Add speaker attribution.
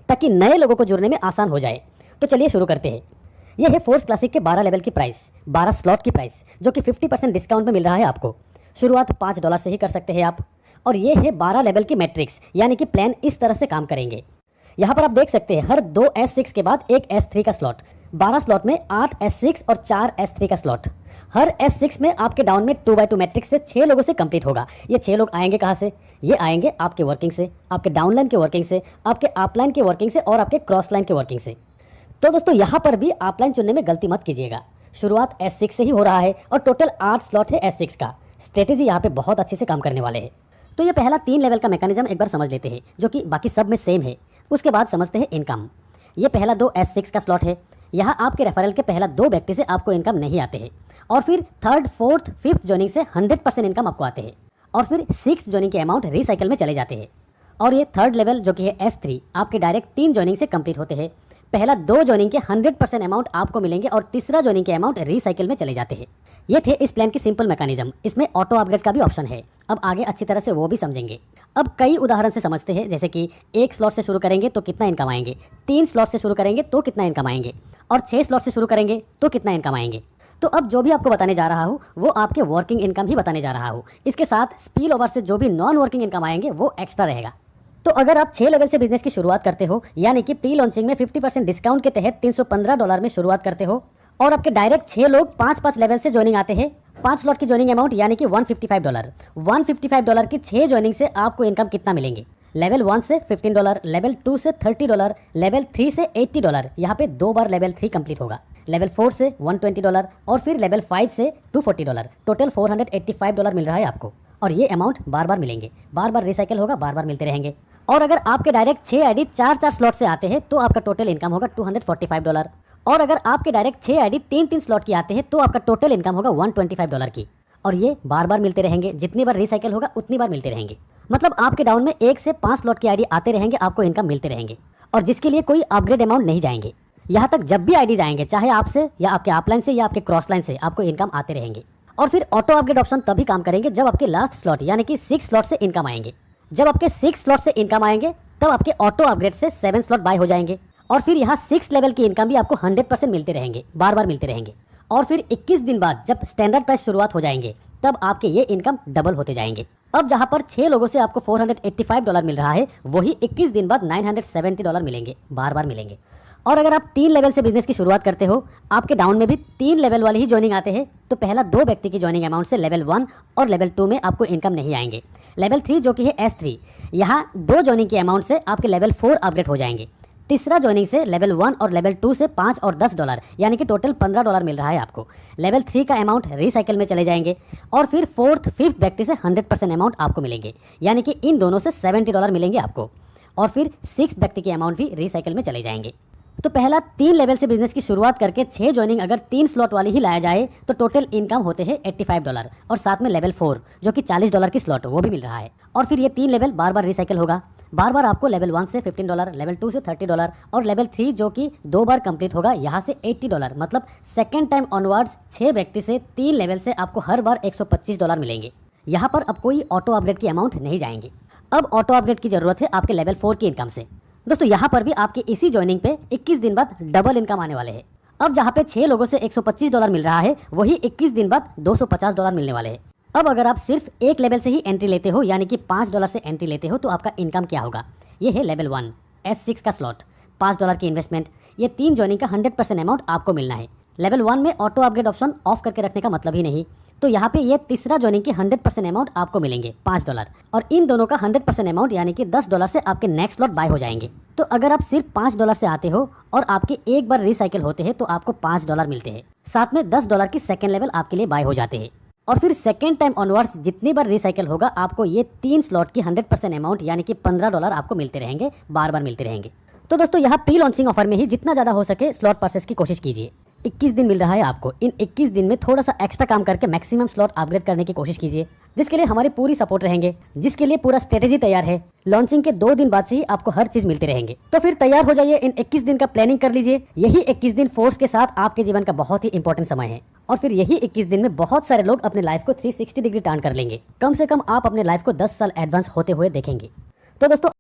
Speaker 1: ताकि नए लोगों को जुड़ने में आसान हो जाए। तो चलिए शुरू करते हैं। यह है फोर्स क्लासिक के 12 लेवल की प्राइस, 12 स्लॉट की प्राइस, जो कि 50% डिस्काउंट में मिल रहा है आपको। शुरुआत $5 से ही कर सकते हैं आप। और ये है 12 लेवल की मैट्रिक्स, यानी कि प्लान इस तरह से काम करेंगे। यहाँ पर आप देख सकते हैं हर 2 S6 के बाद एक S3 का स्लॉट, 12 स्लॉट में 8 S6 और 4 S3 का स्लॉट। हर S6 में आपके डाउन में 2x2 मैट्रिक्स से 6 लोगों से कंप्लीट होगा। ये 6 लोग आएंगे कहाँ से? ये आएंगे आपके वर्किंग से, आपके डाउनलाइन के वर्किंग से, आपके अपलाइन के वर्किंग से और आपके क्रॉस लाइन के वर्किंग से। तो दोस्तों यहाँ पर भी अपलाइन चुनने में गलती मत कीजिएगा। शुरुआत S6 से ही हो रहा है और टोटल 8 स्लॉट है S6 का। स्ट्रेटेजी यहाँ पे बहुत अच्छे से काम करने वाले हैं। तो ये पहला 3 लेवल का मैकेनिज्म एक बार समझ लेते हैं, जो कि बाकी सब में सेम है। उसके बाद समझते हैं इनकम। ये पहला 2 S6 का स्लॉट है। यहाँ आपके रेफरल के पहला 2 व्यक्ति से आपको इनकम नहीं आते हैं। और फिर 3rd, 4th, 5th जॉइनिंग से 100% इनकम आपको आते हैं। और फिर 6th जॉइनिंग के अमाउंट रीसाइकिल में चले जाते हैं। और ये 3rd लेवल जो कि है S3 आपके डायरेक्ट 3 जॉइनिंग से कंप्लीट होते हैं। पहला 2 जॉइनिंग के 100% अमाउंट आपको मिलेंगे और तीसरा जॉइनिंग के अमाउंट रीसाइकिल में चले जाते हैं। ये थे इस प्लान की सिंपल मैकेनिज्म। इसमें ऑटो अपग्रेड का भी ऑप्शन है। अब आगे अच्छी तरह से वो भी समझेंगे। अब कई उदाहरण से समझते हैं, जैसे कि 1 स्लॉट से शुरू करेंगे तो कितना इनकम आएंगे, 3 स्लॉट से शुरू करेंगे तो कितना इनकम आएंगे, और 6 स्लॉट से शुरू करेंगे तो कितना इनकम आएंगे। तो अब जो भी आपको बताने जा रहा हूँ वो आपके वर्किंग इनकम ही बताने जा रहा हूँ। इसके साथ स्पिल ओवर से जो भी नॉन वर्किंग इनकम आएंगे वो एक्स्ट्रा रहेगा। तो अगर आप 6 लेवल से बिजनेस की शुरुआत करते हो, यानी कि प्री लॉन्चिंग में 50% डिस्काउंट के तहत $315 में शुरुआत करते हो, और आपके डायरेक्ट 6 लोग 5-5 लेवल से ज्वाइनिंग आते हैं, 5 स्लॉट की ज्वाइनिंग अमाउंट यानी कि $155। $155 की 6 ज्वाइनिंग से आपको इनकम कितना मिलेंगे? लेवल 1 से $15, लेवल 2 से $30, लेवल 3 से $80। यहाँ पे 2 बार लेवल 3 कंप्लीट होगा। लेवल 4 से $120 और फिर लेवल 5 से $240। टोटल $485 मिल रहा है आपको। और ये अमाउंट बार बार मिलेंगे, बार बार रिसाइकिल होगा, बार बार मिलते रहेंगे। और अगर आपके डायरेक्ट 6 आईडी 4-4 स्लॉट से आते हैं तो आपका टोटल इनकम होगा $245। और अगर आपके डायरेक्ट 6 आईडी 3-3 स्लॉट की आते हैं तो आपका टोटल इनकम होगा $125 की। और ये बार बार मिलते रहेंगे, जितनी बार रिसाइकिल होगा उतनी बार मिलते रहेंगे। मतलब आपके डाउन में 1 से 5 स्लॉट की आईडी आते रहेंगे, आपको इनकम मिलते रहेंगे, और जिसके लिए कोई अपग्रेड अमाउंट नहीं जाएंगे। यहाँ तक जब भी आईडीज आएंगे, चाहे आपसे या आपके अपलाइन से या आपके क्रॉस लाइन से, आपको इनकम आते रहेंगे। और फिर ऑटो अपग्रेड ऑप्शन तभी काम करेंगे जब आपके लास्ट स्लॉट यानी कि 6 स्लॉट से इनकम आएंगे। जब आपके 6 स्लॉट से इनकम आएंगे तब आपके ऑटो अपग्रेड से 7 स्लॉट बाय हो जाएंगे। और फिर यहाँ 6 लेवल की इनकम भी आपको 100% मिलते रहेंगे, बार बार मिलते रहेंगे। और फिर 21 दिन बाद जब स्टैंडर्ड प्राइस शुरुआत हो जाएंगे तब आपके ये इनकम डबल होते जाएंगे। अब जहाँ पर 6 लोगों से आपको $485 मिल रहा है, वही 21 दिन बाद $970 मिलेंगे, बार बार मिलेंगे। और अगर आप 3 लेवल से बिजनेस की शुरुआत करते हो, आपके डाउन में भी 3 लेवल वाले ही ज्वाइनिंग आते हैं, तो पहला 2 व्यक्ति की ज्वाइनिंग अमाउंट से लेवल 1 और लेवल 2 में आपको इनकम नहीं आएंगे। लेवल 3 जो कि है S3, यहाँ 2 ज्वाइनिंग के अमाउंट से आपके लेवल 4 अपग्रेड हो जाएंगे। तीसरा ज्वाइनिंग से लेवल 1 और लेवल 2 से $5 और $10 यानी कि टोटल $15 मिल रहा है आपको। लेवल 3 का अमाउंट रिसाइकिल में चले जाएंगे। और फिर 4th, 5th व्यक्ति से 100% अमाउंट आपको मिलेंगे, यानी कि इन दोनों से $70 मिलेंगे आपको। और फिर 6th व्यक्ति के अमाउंट भी रिसाइकिल में चले जाएंगे। तो पहला 3 लेवल से बिजनेस की शुरुआत करके 6 ज्वाइनिंग अगर 3 स्लॉट वाली ही लाया जाए तो टोटल इनकम होते हैं $85। और साथ में लेवल 4 जो कि $40 की स्लॉट, वो भी मिल रहा है। और फिर ये 3 लेवल बार बार रिसाइकिल होगा। बार बार आपको लेवल 1 से $15, लेवल 2 से $30 और लेवल 3 जो कि 2 बार कंप्लीट होगा, यहाँ से $80। मतलब सेकेंड टाइम ऑनवर्ड्स 6 व्यक्ति से 3 लेवल से आपको हर बार $125 मिलेंगे। यहाँ पर अब कोई ऑटो अपग्रेड की अमाउंट नहीं जाएंगे। अब ऑटो अपग्रेड की जरूरत है आपके लेवल 4 की इनकम से। दोस्तों यहाँ पर भी आपके इसी ज्वाइनिंग पे 21 दिन बाद डबल इनकम आने वाले हैं। अब जहाँ पे 6 लोगों से $125 मिल रहा है, वही 21 दिन बाद $250 मिलने वाले हैं। अब अगर आप सिर्फ 1 लेवल से ही एंट्री लेते हो, यानी कि $5 से एंट्री लेते हो, तो आपका इनकम क्या होगा? ये है लेवल 1 S6 का स्लॉट, $5 की इन्वेस्टमेंट, ये 3 ज्वाइनिंग का 100% अमाउंट आपको मिलना है। लेवल 1 में ऑटो अपग्रेड ऑप्शन ऑफ करके रखने का मतलब ही नहीं। तो यहाँ पे ये तीसरा ज्वाइनिंग के 100% अमाउंट आपको मिलेंगे $5, और इन दोनों का 100% अमाउंट यानी कि $10 से आपके नेक्स्ट स्लॉट बाय हो जाएंगे। तो अगर आप सिर्फ $5 से आते हो और आपके एक बार रिसाइकिल होते हैं तो आपको $5 मिलते हैं, साथ में $10 की सेकेंड लेवल आपके लिए बाय हो जाते हैं। और फिर सेकेंड टाइम ऑनवर्ड्स जितनी बार रिसाइकिल होगा, आपको ये 3 स्लॉट की 100% अमाउंट यानी कि $15 आपको मिलते रहेंगे, बार बार मिलते रहेंगे। तो दोस्तों यहाँ प्री लॉन्चिंग ऑफर में ही जितना ज़्यादा हो सके स्लॉट परचेस की कोशिश कीजिए। 21 दिन मिल रहा है आपको। इन 21 दिन में थोड़ा सा एक्स्ट्रा काम करके मैक्सिमम स्लॉट अपग्रेड करने की कोशिश कीजिए, जिसके लिए हमारी पूरी सपोर्ट रहेंगे, जिसके लिए पूरा स्ट्रेटेजी तैयार है। लॉन्चिंग के 2 दिन बाद से ही आपको हर चीज मिलते रहेंगे। तो फिर तैयार हो जाइए, इन 21 दिन का प्लानिंग कर लीजिए। यही 21 दिन फोर्स के साथ आपके जीवन का बहुत ही इंपॉर्टेंट समय है। और फिर यही 21 दिन में बहुत सारे लोग अपने लाइफ को 360 डिग्री टर्न कर लेंगे। कम से कम आप अपने लाइफ को 10 साल एडवांस होते हुए देखेंगे। तो दोस्तों